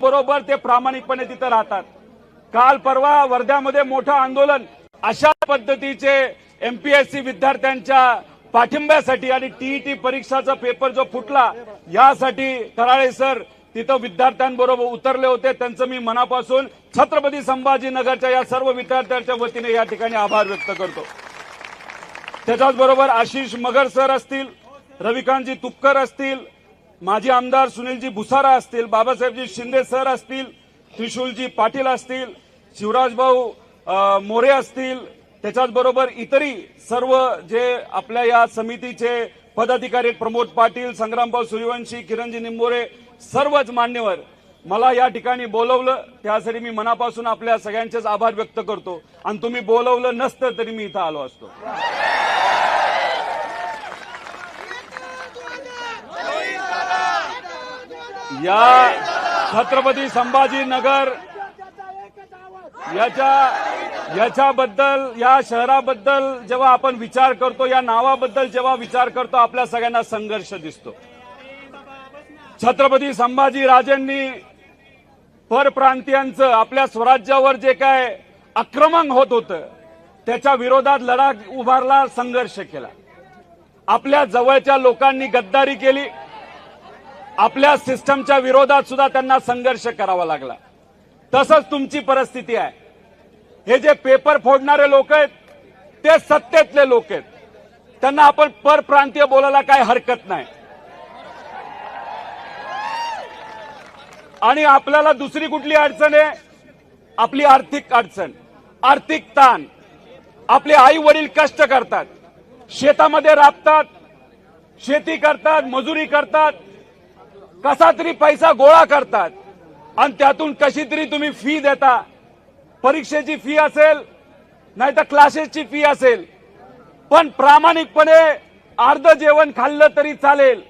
बरोबर ते प्रामाणिकपणे तिथे राहतात। काल परवा वर्ध्यामध्ये मोठं आंदोलन अशा पद्धतीचे एमपीएससी विद्यार्थ्यांच्या पाठिंब्यासाठी आणि टीईटी परीक्षाचा पेपर जो फुटला यासाठी कराळे सर तिथं विद्यार्थ्यांबरोबर उतरले होते। त्यांचं मी मनापासून छत्रपती संभाजीनगरच्या या सर्व विद्यार्थ्यांच्या वतीने या ठिकाणी आभार व्यक्त करतो। त्याच्याच बरोबर आशिष मगर सर असतील, रविकांतजी तुपकर असतील, माजी आमदार सुनीलजी भुसारा असतील, बाबासाहेबजी शिंदे सर असतील, त्रिशूलजी पाटील असतील, शिवराज भाऊ मोरे असतील, त्याच्याच बरोबर इतरही सर्व जे आपल्या या समितीचे पदाधिकारी प्रमोद पाटील, संग्रामभाऊ सूर्यवंशी, किरणजी निंबोरे सर्वच मान्यवर मला या ठिकाणी बोलवलं त्यासाठी मी मनापासून आपल्या सगळ्यांचेच आभार व्यक्त करतो। आणि तुम्ही बोलवलं नसतं तरी मी इथं आलो असतो। या छत्रपती संभाजीनगर याच्याबद्दल या शहराबद्दल जेव्हा आपण विचार करतो, या नावाबद्दल जेव्हा विचार करतो, आपल्या सगळ्यांना संघर्ष दिसतो। छत्रपती संभाजी राजेंनी परप्रांतीयांचं आपल्या स्वराज्यावर जे काय आक्रमण होत होतं त्याच्या विरोधात लढा उभारला, संघर्ष केला। आपल्या जवळच्या लोकांनी गद्दारी केली, आपल्या सिस्टमच्या विरोधात सुद्धा त्यांना संघर्ष करावा लागला। तसंच तुमची परिस्थिती आहे। हे जे पेपर फोडणारे लोक आहेत ते सत्तेतले लोक आहेत, त्यांना आपण परप्रांतीय बोलायला काही हरकत नाही। आणि आपल्याला दुसरी कुठली अडचण आहे? आपली आर्थिक अडचण, आर्थिक ताण। आपले आई वडील कष्ट करतात, शेतामध्ये राबतात, शेती करतात, मजुरी करतात, कसा तरी पैसा गोळा करतात आणि त्यातून कशी तरी तुम्ही फी देता। परीक्षेची फी असेल नाही तर क्लासेसची फी असेल, पण प्रामाणिकपणे अर्ध जेवण खाल्लं तरी चालेल,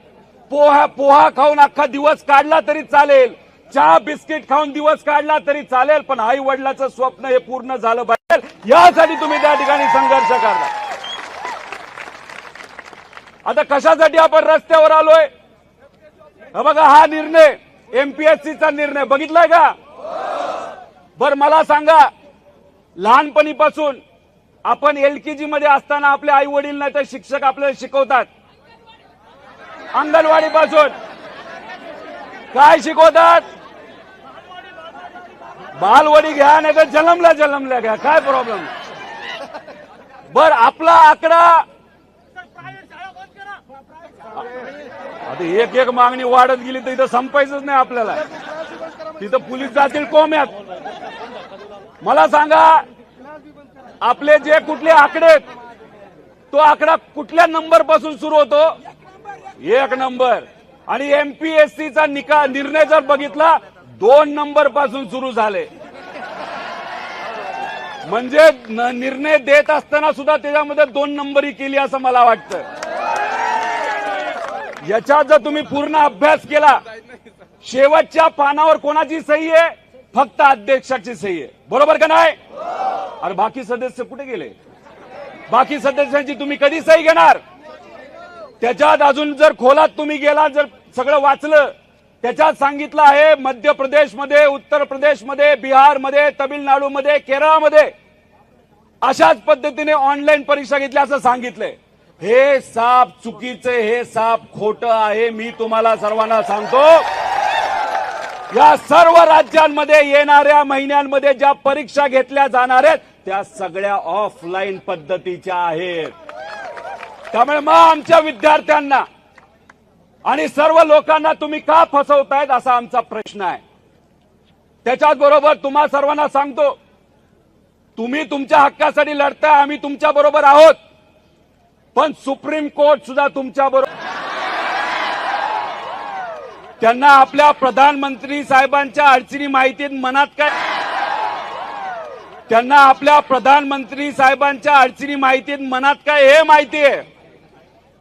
पोहा खाऊन अख्खा दिवस काढला तरी चालेल, चहा बिस्किट खाऊन दिवस काढला तरी चालेल, पण आई वडिलाचं स्वप्न हे पूर्ण झालं पाहिजे यासाठी तुम्ही त्या ठिकाणी संघर्ष करता। आता कशासाठी आपण रस्त्यावर आलोय? बघा, हा निर्णय एमपीएससीचा निर्णय बघितलाय का? बर मला सांगा, लहानपणीपासून आपण एलकेजी मध्ये असताना आपले आई वडील नाही तर शिक्षक आपल्याला शिकवतात, अंगणवाडीपासून काय शिकवतात? बालवाडी घ्या नाही तर जन्मल्या घ्या, काय प्रॉब्लेम? बर आपला आकडा आता एक एक मागणी वाढत गेली तर इथं संपायचंच नाही आपल्याला, तिथं पोलीस जातील कोम्यात। मला सांगा, आपले जे कुठले आकडे आहेत तो आकडा कुठल्या नंबर पासून सुरू होतो? 1 नंबर। आणि एमपीएससीचा निर्णय जर बघितला 2 नंबर पासून सुरू झाले, म्हणजे निर्णय देत असताना सुद्धा त्याच्यामध्ये 2 नंबरी केली असं मला वाटतं। याचा जर तुम्ही पूर्ण अभ्यास केला, शेवटच्या पानावर कोणाची सही आहे? फक्त अध्यक्षाची सही आहे, बरोबर का नाही? अरे बाकी सदस्य कुठे गेले? बाकी सदस्यांची तुम्ही कधी सही घेणार? त्याच्यात अजून जर खोलात तुम्ही गेला, जर सगळं वाचलं, त्याच्यात सांगितलं आहे मध्य प्रदेशमध्ये, उत्तर प्रदेशमध्ये, बिहारमध्ये, तमिळनाडूमध्ये, केरळमध्ये अशाच पद्धतीने ऑनलाईन परीक्षा घेतल्या असं सांगितलंय। हे साप चुकीचे, हे साप खोटं आहे। मी तुम्हाला सर्वांना सांगतो, या सर्व राज्यांमध्ये येणाऱ्या महिन्यांमध्ये ज्या परीक्षा घेतल्या जाणार आहेत त्या सगळ्या ऑफलाईन पद्धतीच्या आहेत। त्यामुळे मग आमच्या विद्यार्थ्यांना आणि सर्व लोकांना तुम्ही का फसवतायत असा आमचा प्रश्न आहे। त्याच्याच बरोबर तुम्हा सर्वांना सांगतो, तुम्ही तुमच्या हक्कासाठी लढताय, आम्ही तुमच्या बरोबर आहोत, पण सुप्रीम कोर्ट सुद्धा तुमच्या बरोबर। त्यांना आपल्या प्रधानमंत्री साहेबांच्या अडचणी माहितीत मनात काय? त्यांना आपल्या प्रधानमंत्री साहेबांच्या अडचणी माहितीत मनात काय हे माहिती आहे।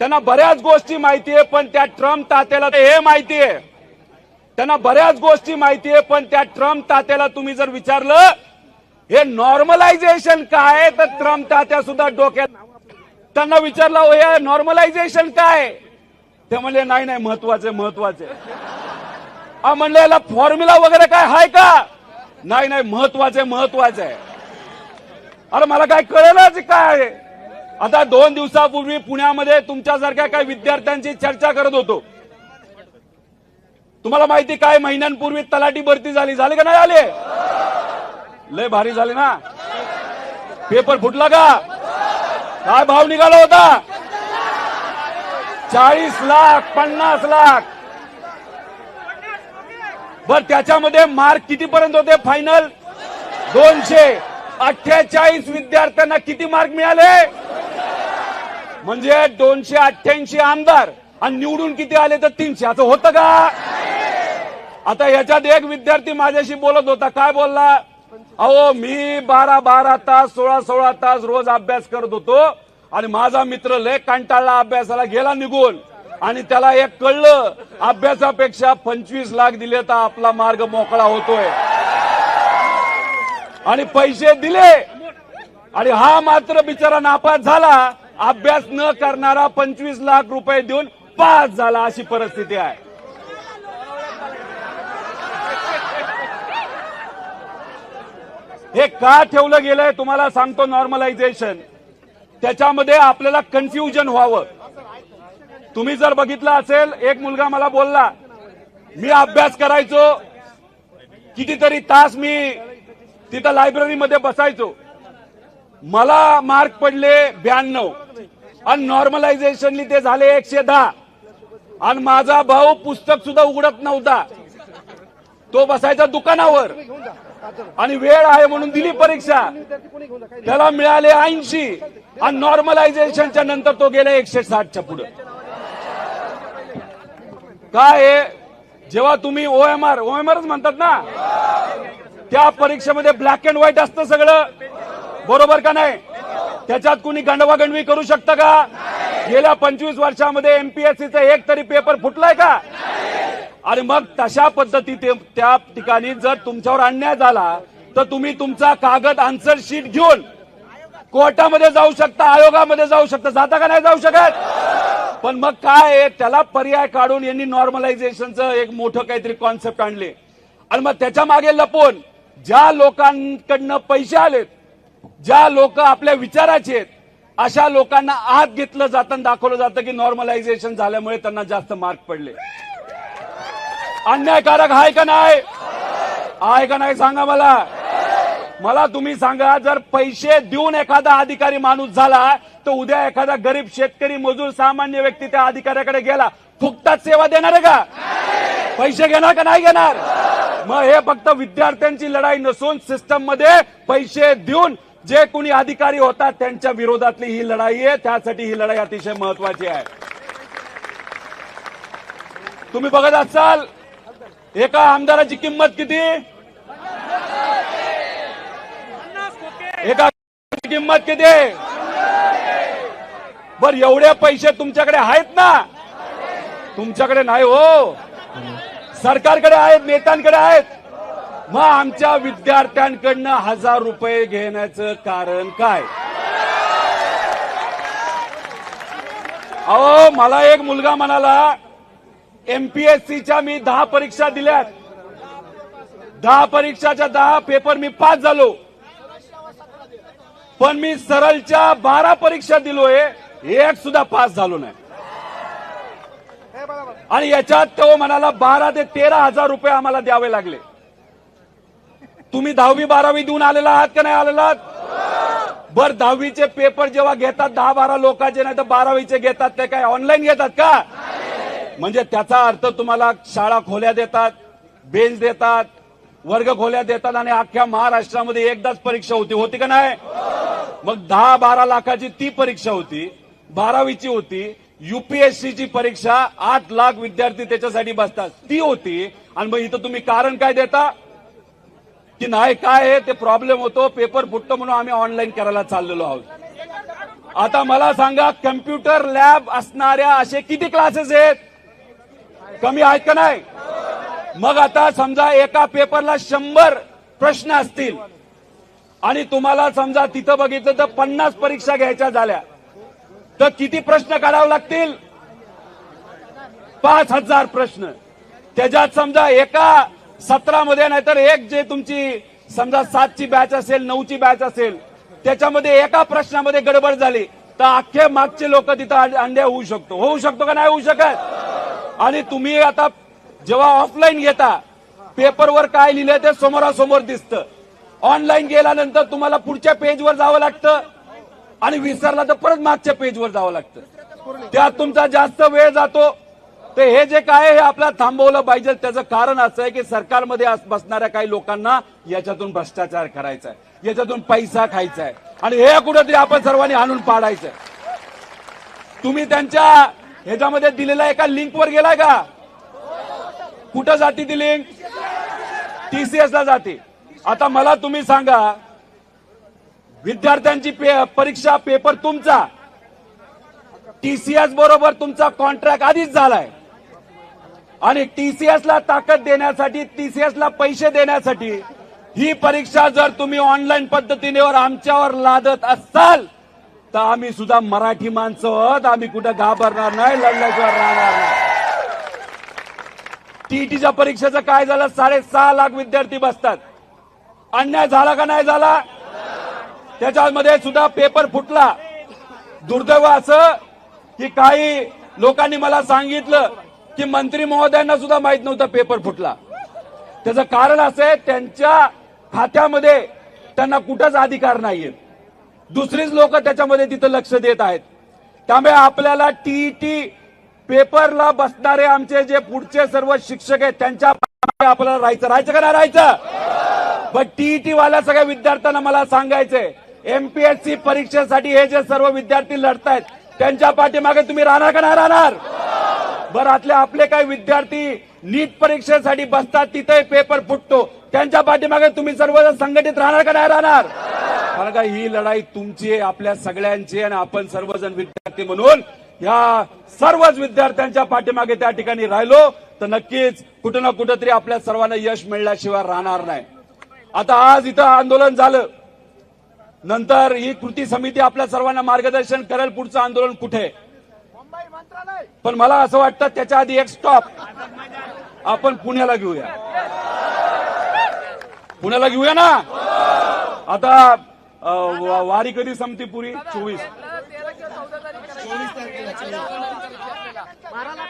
त्यांना बऱ्याच गोष्टी माहिती आहे, पण त्या ट्रम्प तात्याला हे माहिती आहे। त्यांना बऱ्याच गोष्टी माहिती आहे, पण त्या ट्रम्प तात्याला तुम्ही जर विचारलं हे नॉर्मलायझेशन काय, तर ट्रम्प तात्या सुद्धा डोक्यात त्यांना विचारलं हे नॉर्मलायझेशन काय, ते म्हणले नाही महत्वाचे। म्हणलं याला फॉर्म्युला वगैरे काय आहे का? नाही नाही, महत्वाचं आहे. अरे मला काय कळेलच काय आहे. आता 2 दिवसापूर्वी पुण्यामध्ये तुमच्यासारख्या काही विद्यार्थ्यांची चर्चा करत होतो. तुम्हाला माहिती काय, महिन्यांपूर्वी तलाठी भरती झाली का नाही झाली? लय भारी झाली ना. पेपर फुटला का? काय भाव निघाला होता? 40 लाख 50 लाख. बर त्याच्यामध्ये मार्क कितीपर्यंत होते फायनल? 248 विद्यार्थ्यांना किती मार्क मिळाले? म्हणजे 288 आमदार आणि निवडून किती आले तर 300. असं होतं का? आता याच्यात एक विद्यार्थी माझ्याशी बोलत होता. काय बोलला? अहो मी 12 तास 16 तास रोज अभ्यास करत होतो आणि माझा मित्र लय कंटाळला, अभ्यासाला गेला निघून आणि त्याला एक कळलं, अभ्यासापेक्षा 25 लाख दिले तर आपला मार्ग मोकळा होतोय आणि पैसे दिले आणि हा मात्र बिचारा नापास झाला. अभ्यास न करणारा 25 लाख रुपये देऊन पास झाला. अशी परिस्थिती आहे. हे का ठेवलं गेलंय तुम्हाला सांगतो. नॉर्मलायझेशन, त्याच्यामध्ये आपल्याला कन्फ्युजन व्हावं. तुम्ही जर बघितलं असेल, एक मुलगा मला बोलला, मी अभ्यास करायचो कितीतरी तास, मी तिथं लायब्ररीमध्ये बसायचो, मला मार्क पडले 92 आणि नॉर्मलायझेशनली ते झाले 110 आणि माझा भाऊ पुस्तक सुद्धा उघडत नव्हता. तो बसायचा दुकानावर आणि वेळ आहे म्हणून दिली परीक्षा. त्याला मिळाले 80 आणि नॉर्मलायझेशनच्या नंतर तो गेला 160च्या पुढे. काय जेव्हा तुम्ही ओएमआरच म्हणतात ना, त्या परीक्षेमध्ये ब्लॅक अँड व्हाईट असतं सगळं, बरोबर का नाही? त्याच्यात कुणी गंडवागंडवी करू शकतं का? गेल्या 25 वर्षामध्ये एमपीएससीचा एक तरी पेपर फुटलाय का? आणि मग तशा पद्धतीने त्या ठिकाणी जर तुमच्यावर अन्याय झाला तर तुम्ही तुमचा कागद आन्सर शीट घेऊन कोर्टामध्ये जाऊ शकता, आयोगामध्ये जाऊ शकता. जाता का नाही जाऊ शकत? पण मग काय, त्याला पर्याय काढून यांनी नॉर्मलायझेशनचं एक मोठं काहीतरी कॉन्सेप्ट आणले आणि मग त्याच्या मागे लपून ज्या लोकांकडनं पैसे आलेत, ज्या लोक आपल्या विचाराचे आहेत, अशा लोकांना आत घेतलं जातं, दाखवलं जातं की नॉर्मलायझेशन झाल्यामुळे त्यांना जास्त मार्क पडले. अन्यायकारक आहे का नाही? आहे का नाही सांगा मला तुम्ही सांगा. जर पैसे देऊन एखादा अधिकारी माणूस झाला तर उद्या एखादा गरीब शेतकरी, मजूर, सामान्य व्यक्ती त्या अधिकाऱ्याकडे गेला, फुकटात सेवा देणार आहे का? पैसे घेणार का नाही घेणार? मग हे फक्त विद्यार्थ्यांची लढाई नसून सिस्टम मध्ये पैसे देऊन जे कोणी अधिकारी होतात त्यांच्या विरोधातली ही लढाई आहे. त्यासाठी ही लढाई अतिशय महत्वाची आहे. तुम्ही बघत असाल एका आमदाराची किंमत किती? एका किंमत किती? बर एवढे पैसे तुमच्याकडे आहेत ना? तुमच्याकडे नाही हो, सरकारकडे आहेत, नेत्यांकडे आहेत. मग आमच्या विद्यार्थ्यांकडनं 1000 रुपये घेण्याचं कारण काय? अहो मला एक मुलगा म्हणाला, एमपीएससीच्या मी 10 परीक्षा दिल्यात, 10 परीक्षाच्या 10 पेपर मी पास झालो, पण मी सरळच्या 12 परीक्षा दिलोय, एक सुद्धा पास झालो नाही. आणि याच्यात तो म्हणाला 12 ते 13,000 रुपये आम्हाला द्यावे लागले. तुम्ही 10वी 12वी देऊन आलेला आहात का नाही आलेला आहात? बर 10वीचे पेपर जेव्हा घेतात 10-12 लोकांचे, नाही तर 12वीचे घेतात, ते काय ऑनलाईन घेतात का? म्हणजे त्याचा अर्थ तुम्हाला शाळा खोल्या देतात, बेंच देतात, वर्ग खोल्या देतात आणि अख्ख्या महाराष्ट्रामध्ये एकदाच परीक्षा होती का नाही? मग 10-12 लाखाची ती परीक्षा होती, 12वीची होती. युपीएससीची परीक्षा 8 लाख विद्यार्थी त्याच्यासाठी बसतात, ती होती. आणि मग इथं तुम्ही कारण काय देता की नाही काय आहे ते प्रॉब्लेम होतो, पेपर फुटतो म्हणून आम्ही ऑनलाईन करायला चाललेलो आहोत. आता मला सांगा, कम्प्युटर लॅब असणाऱ्या असे किती क्लासेस आहेत? कमी आहेत का नाही? मग आता समजा एका पेपरला 100 प्रश्न असतील आणि तुम्हाला समजा तिथं बघितलं तर 50 परीक्षा घ्यायच्या झाल्या तर किती प्रश्न काढावे लागतील? 5000 प्रश्न. त्याच्यात समजा एका सत्रामध्ये नाहीतर एक जे तुमची समजा 7ची बॅच असेल 9ची बॅच असेल त्याच्यामध्ये एका प्रश्नामध्ये गडबड झाली तर अख्खे मागचे लोक तिथं अंडे होऊ शकतो का नाही होऊ शकत? आणि तुम्ही आता जेव्हा ऑफलाईन घेता पेपरवर काय लिहिलंय ते समोरासमोर दिसतं. ऑनलाईन गेल्यानंतर तुम्हाला पुढच्या पेजवर जावं लागतं आणि विसरला तर परत मागच्या पेजवर जावं लागतं. त्यात तुमचा जास्त वेळ जातो. तर हे जे काय हे आपल्याला थांबवलं पाहिजे. त्याचं कारण असं आहे की सरकारमध्ये बसणाऱ्या काही लोकांना याच्यातून भ्रष्टाचार करायचा आहे, याच्यातून पैसा खायचा आहे आणि हे कुठेतरी आपण सर्वांनी आणून पाडायचंय. तुम्ही त्यांच्या ह्याच्यामध्ये दिलेल्या एका लिंकवर गेलाय का? कुठं जाती ती लिंक? TCS ला जाते. आता मला तुम्ही सांगा, विद्यार्थ्यांची परीक्षा पेपर तुमचा TCS बरोबर तुमचा कॉन्ट्रॅक्ट आधीच झालाय आणि TCS ला ताकद देण्यासाठी, TCS ला पैसे देण्यासाठी ही परीक्षा जर तुम्ही ऑनलाईन पद्धतीने आमच्यावर लादत असाल तर आम्ही सुद्धा मराठी माणसं आहोत. आम्ही कुठं घाबरणार नाही, लढल्याशिवाय राहणार नाही. टीईटीच्या परीक्षेचं काय झालं? 6.5 लाख विद्यार्थी बसतात. अन्याय झाला का नाही झाला? त्याच्यामध्ये सुद्धा पेपर फुटला. दुर्दैव असं की काही लोकांनी मला सांगितलं की मंत्री महोदयांना सुद्धा माहित नव्हतं पेपर फुटला. त्याचं कारण असं आहे त्यांच्या खात्यामध्ये त्यांना कुठंच अधिकार नाहीये. दुसरीच लोक त्याच्यामध्ये तिथं लक्ष देत आहेत. त्यामुळे आपल्याला टीईटी पेपरला बसणारे आमचे जे पुढचे सर्व शिक्षक आहेत त्यांच्या आपल्याला राहायचं का नाही राहायचं? पण टीईटी वाल्या सगळ्या विद्यार्थ्यांना मला सांगायचंय, MPSC परीक्षेसाठी हे जे सर्व विद्यार्थी लढतायत त्यांच्या पाठीमागे तुम्ही राहणार का नाही राहणार? बरं, आपले काही विद्यार्थी नीट परीक्षेसाठी बसतात, तिथे पेपर फुटतो, त्यांच्या पाठीमागे तुम्ही सर्वजण संघटित राहणार का नाही राहणार? कारण का ही लढाई तुमची आहे, आपल्या सगळ्यांची, आणि आपण सर्वजण विद्यार्थी म्हणून या सर्वच विद्यार्थ्यांच्या पाठीमागे त्या ठिकाणी राहिलो तर नक्कीच कुठं ना कुठंतरी आपल्या सर्वांना यश मिळण्याशिवाय राहणार नाही. आता आज इथं आंदोलन झालं, नंतर ही कृती समिती आपल्या सर्वांना मार्गदर्शन करेल पुढचं आंदोलन कुठे. पण मला असं वाटतं त्याच्या आधी एक स्टॉप आपण पुण्याला घेऊया. पुण्याला घेऊया ना. आता वारी कधी संपती पुरी? 24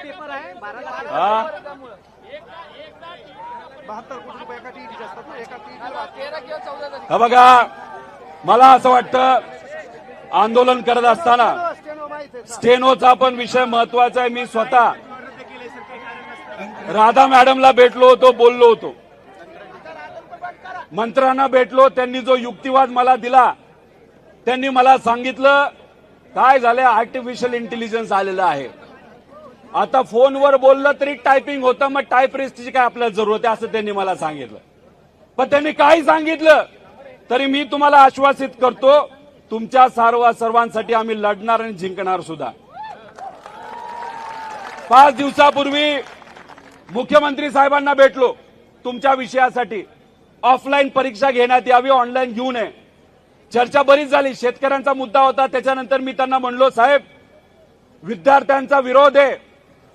पेपर आहे. हा, 72 कोटी रुपये एका टीईटीचे असतात ना, एका टीईटीला 13 किंवा 14 तारीख. हा बघा, मला असं वाटतं आंदोलन करत असताना स्टेनोचा पण विषय महत्वाचा आहे. मी स्वतः राधा मॅडमला भेटलो होतो, बोललो होतो, मंत्र्यांना भेटलो. त्यांनी जो युक्तिवाद मला दिला, त्यांनी मला सांगितलं काय झालंय, आर्टिफिशियल इंटेलिजन्स आलेलं आहे. आता फोनवर बोललं तरी टायपिंग होतं, मग टायपिस्टची काय आपल्याला जरूरत आहे असं त्यांनी मला सांगितलं. पण त्यांनी काही सांगितलं तरी मी तुम्हाला आश्वासित करतो, तुमच्या सर्वांसाठी आम्ही लढणार आणि जिंकणार सुद्धा. 5 दिवसापूर्वी मुख्यमंत्री साहेबांना भेटलो तुमच्या विषयासाठी. ऑफलाईन परीक्षा घेण्यात यावी, ऑनलाईन घेऊ नये. चर्चा बरीच झाली. शेतकऱ्यांचा मुद्दा होता. त्याच्यानंतर मी त्यांना म्हणलो, साहेब विद्यार्थ्यांचा विरोध आहे,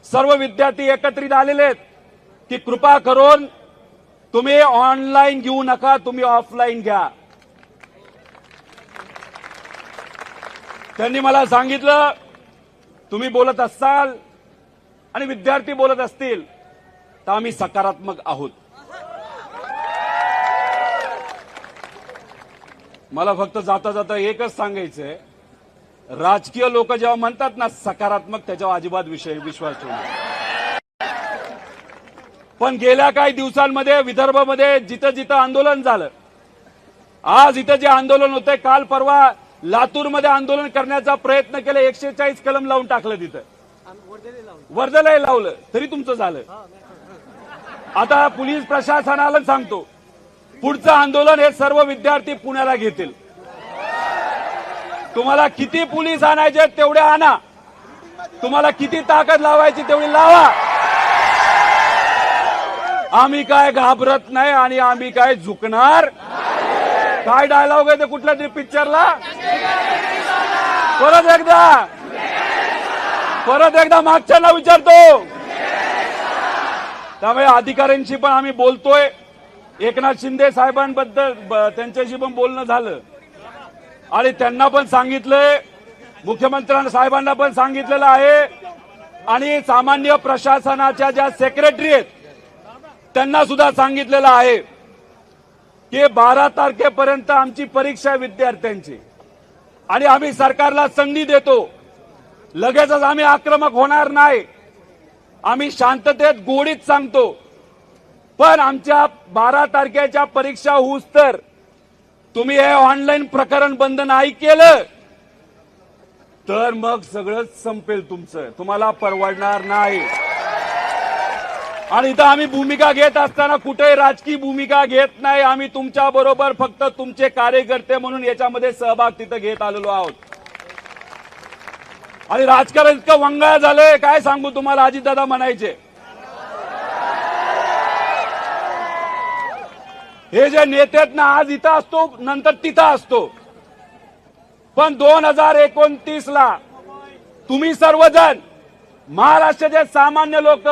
सर्व विद्यार्थी एकत्रित आलेले आहेत की कृपा करून तुम्ही ऑनलाईन घेऊ नका, तुम्ही ऑफलाईन घ्या. त्यांनी मला सांगितलं तुम्ही बोलत असाल आणि विद्यार्थी बोलत असतील तर आम्ही सकारात्मक आहोत. मला फक्त जाता जाता एकच सांगायचंय, राजकीय लोक जेव्हा म्हणतात ना सकारात्मक, त्याच्यावर अजिबात विश्वास ठेवू नका. पण गेल्या काही दिवसांमध्ये विदर्भामध्ये जिथं जिथं आंदोलन झालं, आज इथं जे आंदोलन होतंय, काल परवा लातूरमध्ये आंदोलन करण्याचा प्रयत्न केला, 140 कलम लावून टाकलं, तिथं वर्धेलाही लावलं, तरी तुमचं झालं. आता पोलीस प्रशासनाला सांगतो, पुढचं आंदोलन हे सर्व विद्यार्थी पुण्याला घेतील. तुम्हाला किती पोलीस आणायचे तेवढे आणा, तुम्हाला किती ताकद लावायची तेवढी लावा. आम्ही काय घाबरत नाही आणि आम्ही काय झुकणार. काय डायलॉग आहे ते कुठल्या तरी पिक्चरला? परत एकदा मागच्यांना विचारतो. त्यामुळे अधिकाऱ्यांशी पण आम्ही बोलतोय. एकनाथ शिंदे साहेबांबद्दल त्यांच्याशी पण बोलणं झालं आणि त्यांना पण सांगितलंय, मुख्यमंत्र्यांना साहेबांना पण सांगितलेलं आहे आणि सामान्य प्रशासनाच्या ज्या सेक्रेटरी आहेत त्यांना सुद्धा सांगितलेलं आहे की 12 तारखेपर्यंत आमची परीक्षा आहे विद्यार्थ्यांची आणि आम्ही सरकारला संधी देतो. लगेचच आम्ही आक्रमक होणार नाही. आम्ही शांततेत गोडीत सांगतो. पण आमच्या 12 तारखेच्या परीक्षा होऊस तर तुम्ही हे ऑनलाईन प्रकरण बंद नाही केलं तर मग सगळंच संपेल तुमचं. तुम्हाला परवडणार नाही. आणि इथं आम्ही भूमिका घेत असताना कुठेही राजकीय भूमिका घेत नाही. आम्ही तुमच्या बरोबर फक्त तुमचे कार्यकर्ते म्हणून याच्यामध्ये सहभाग तिथं घेत आलेलो आहोत. आणि राजकारण इतकं वंगाळ झालंय काय सांगू तुम्हाला. अजितदादा म्हणायचे हे जे नेते आहेत ना आज इथं असतो नंतर तिथं असतो. पण 2029 ला तुम्ही सर्वजण महाराष्ट्राचे सामान्य लोक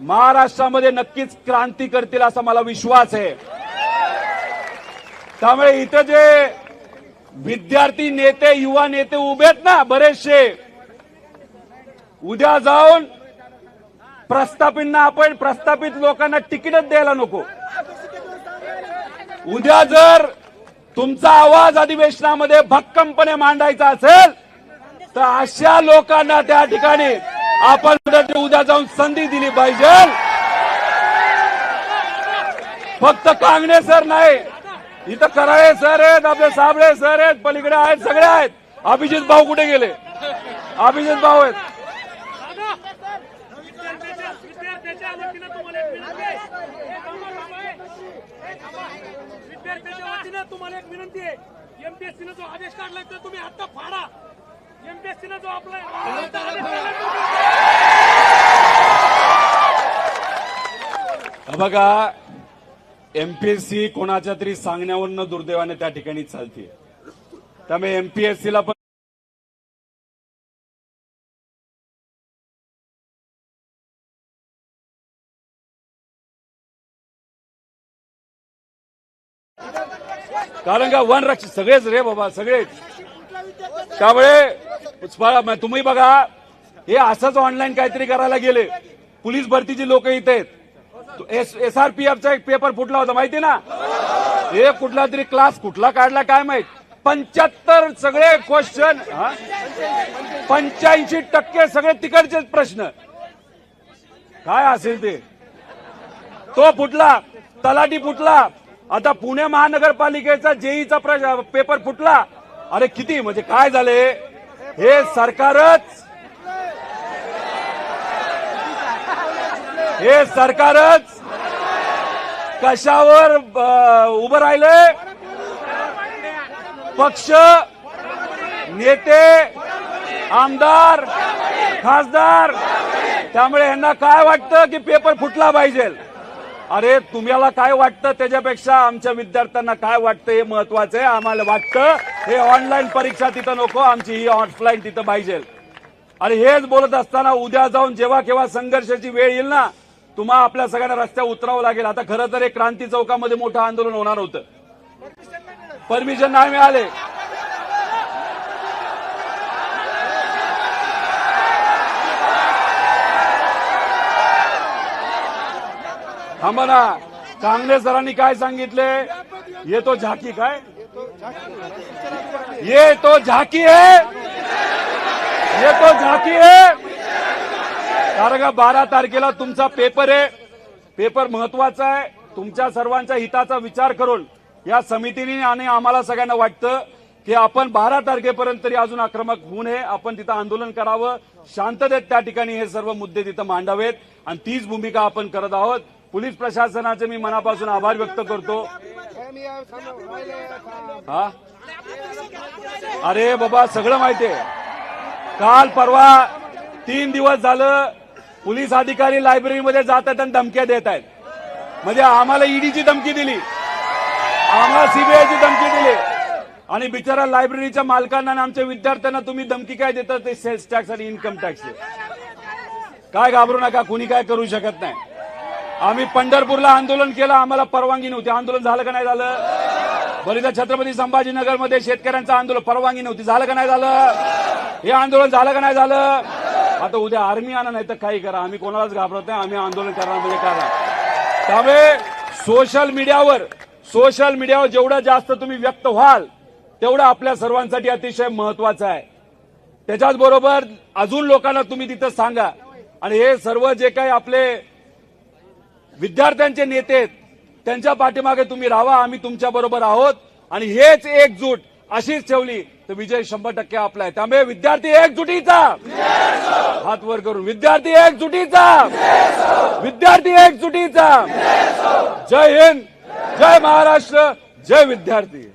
महाराष्ट्रामध्ये नक्कीच क्रांती करतील असा मला विश्वास आहे. त्यामुळे इथं जे विद्यार्थी नेते युवा नेते उभे आहेत ना बरेचसे, उद्या जाऊन प्रस्थापित लोकांना तिकीटच द्यायला नको. उद्या जर तुमचा आवाज अधिवेशनामध्ये भक्कमपणे मांडायचा असेल तर अशा लोकांना त्या ठिकाणी आपण उद्या जाऊन संधी दिली पाहिजे. फक्त कांगणे सर नाही, इथं कराळे सर आहेत, आपले साबळे सर आहेत, पलीकडे आहेत, सगळे आहेत. अभिजित भाऊ कुठे गेले? अभिजित भाऊ आहेत. विद्यार्थ्यांच्या वतीनं तुम्हाला एक विनंती आहे. एमपीएससीनं जो आदेश काढलाय तर तुम्ही आता फाडा. एमपीएससीनं जो आपला बघा, एमपीएससी कोणाच्या तरी सांगण्यावरनं दुर्दैवाने त्या ठिकाणी चालते. त्यामुळे एमपीएससीला पण कारण का वन रक्षक सगळेच रे बाबा सगळेच. त्यामुळे तुम्ही बघा हे असंच ऑनलाईन काहीतरी करायला गेले. पोलीस भरतीची लोक इथे आहेत. SRPFचा एक पेपर फुटला होता माहिती ना. हे कुठला तरी क्लास कुठला काढला काय माहित. 75 सगळे क्वेश्चन 85% सगळे तिकडचेच प्रश्न काय असेल ते. तो फुटला. तलाठी फुटला. आता पुणे महानगरपालिकेचा जेईचा पेपर फुटला. अरे किती म्हणजे काय झाले. हे सरकारच कशावर उभं राहिलंय. पक्ष नेते आमदार खासदार. त्यामुळे यांना काय वाटतं की पेपर फुटला पाहिजे. अरे तुम्हाला काय वाटतं त्याच्यापेक्षा आमच्या विद्यार्थ्यांना काय वाटतं हे महत्वाचं आहे. आम्हाला वाटतं हे ऑनलाईन परीक्षा तिथं नको, आमची ही ऑफलाईन तिथं पाहिजे. आणि हेच बोलत असताना उद्या जाऊन जेव्हा केव्हा संघर्षाची वेळ येईल ना तुम्हाला आपल्या सगळ्यांना रस्त्यावर उतरावं लागेल. आता खरं तर एक क्रांती चौकामध्ये मोठं आंदोलन होणार होतं. परमिशन नाही मिळाले. थांबा ना. कांगणे सरांनी काय सांगितले. ये तो झाकी काय ये तो झाकी है. कारण का 12 तारखेला तुमचा पेपर आहे. पेपर महत्वाचा आहे. तुमच्या सर्वांच्या हिताचा विचार करून या समितीने आणि आम्हाला सगळ्यांना वाटतं की आपण 12 तारखेपर्यंत तरी अजून आक्रमक होऊ नये. आपण तिथं आंदोलन करावं. शांततेत त्या ठिकाणी हे सर्व मुद्दे तिथं मांडावेत आणि तीच भूमिका आपण करत आहोत. पोलीस प्रशासनाचे मी मनापासून आभार व्यक्त करतो. हा अरे बाबा सगळं माहितीये. काल परवा 3 दिवस झालं पोलीस अधिकारी लायब्ररीमध्ये जात आहेत आणि धमक्या देत आहेत. म्हणजे आम्हाला ईडीची धमकी दिली, आम्हाला सीबीआयची धमकी दिली आणि बिचारा लायब्ररीच्या मालकांना आणि आमच्या विद्यार्थ्यांना तुम्ही धमकी काय देता ते सेल्स टॅक्स आणि इन्कम टॅक्स. काय घाबरू नका, कुणी काय करू शकत नाही. आम्ही पंढरपूरला आंदोलन केलं, आम्हाला परवानगी नव्हती. आंदोलन झालं का नाही झालं? बरीच छत्रपती संभाजीनगरमध्ये शेतकऱ्यांचं आंदोलन, परवानगी नव्हती, झालं का नाही झालं? हे आंदोलन झालं का नाही झालं? आता उद्या आर्मी आणा नाही तर काही करा, आम्ही कोणालाच घाबरत नाही. आम्ही आंदोलन करणार म्हणजे करा. त्यामुळे सोशल मीडियावर जेवढं जास्त तुम्ही व्यक्त व्हाल तेवढं आपल्या सर्वांसाठी अतिशय महत्वाचं आहे. त्याच्याच बरोबर अजून लोकांना तुम्ही तिथं सांगा. आणि हे सर्व जे काही आपले विद्यार्थ्यांचे नेते आहेत त्यांच्या पाठीमागे तुम्ही राहा. आम्ही तुमच्या बरोबर आहोत आणि हेच एकजूट अशीच ठेवली तर विजय 100% आपला आहे. त्यामुळे विद्यार्थी एकजुटीचा हात वर करून, विद्यार्थी एकजुटीचा, विद्यार्थी एकजुटीचा. जय हिंद, जय महाराष्ट्र, जय विद्यार्थी.